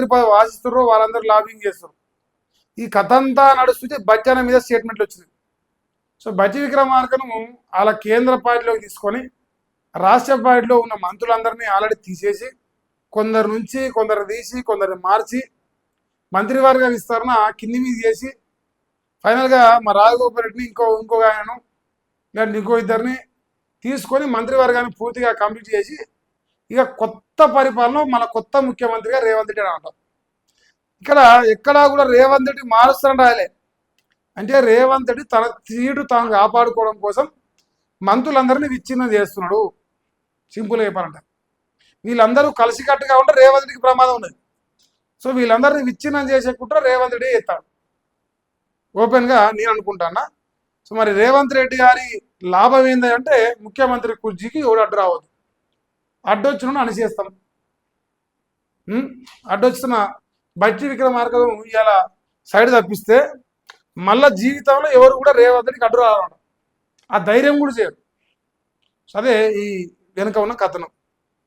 వాసిస్తున్నారు, వాళ్ళందరూ లాబింగ్ చేస్తారు. ఈ కథ అంతా నడుస్తుంటే బచ్చన మీద స్టేట్మెంట్లు వచ్చినాయి. సో బచ్చి విక్రమార్కను వాళ్ళ కేంద్ర పార్టీలోకి తీసుకొని రాష్ట్ర పార్టీలో ఉన్న మంత్రులందరినీ ఆల్రెడీ తీసేసి కొందరు నుంచి కొందరు తీసి కొందరు మార్చి మంత్రివర్గ విస్తరణ కింది మీద చేసి ఫైనల్గా మా రాజగోపాల్ రెడ్డిని ఇంకొక ఆయనను లేదంటే ఇంకో ఇద్దరిని తీసుకొని మంత్రివర్గాన్ని పూర్తిగా కంప్లీట్ చేసి ఇక కొత్త పరిపాలన మన కొత్త ముఖ్యమంత్రిగా రేవంత్ రెడ్డి అంటాం. ఇక్కడ ఎక్కడా కూడా రేవంత్ రెడ్డి మారుస్తారని రాయలే. అంటే రేవంత్ రెడ్డి తన సీటు తాను కాపాడుకోవడం కోసం మంత్రులందరినీ విచ్ఛిన్నం చేస్తున్నాడు. సింపుల్గా చెప్పాలంటే వీళ్ళందరూ కలిసికట్టుగా ఉంటే రేవంత్ రెడ్డికి ప్రమాదం ఉన్నది. సో వీళ్ళందరినీ విచ్ఛిన్నం చేసే కుట్ర రేవంత్ రెడ్డి చేస్తాడు ఓపెన్గా నేను అనుకుంటానా. సో మరి రేవంత్ రెడ్డి గారి లాభం ఏంటంటే ముఖ్యమంత్రి కుర్చీకి ఎవడు అడ్డు రావద్దు, అడ్డొచ్చిన అణిచేస్తాం. అడ్డొచ్చిన బచ్చి విక్రమార్క ఇలా సైడ్ తప్పిస్తే మళ్ళా జీవితంలో ఎవరు కూడా రేవంత్ రెడ్డికి అడ్డు రావడం ఆ ధైర్యం కూడా చేయరు. అదే ఈ వెనుక ఉన్న కథనం.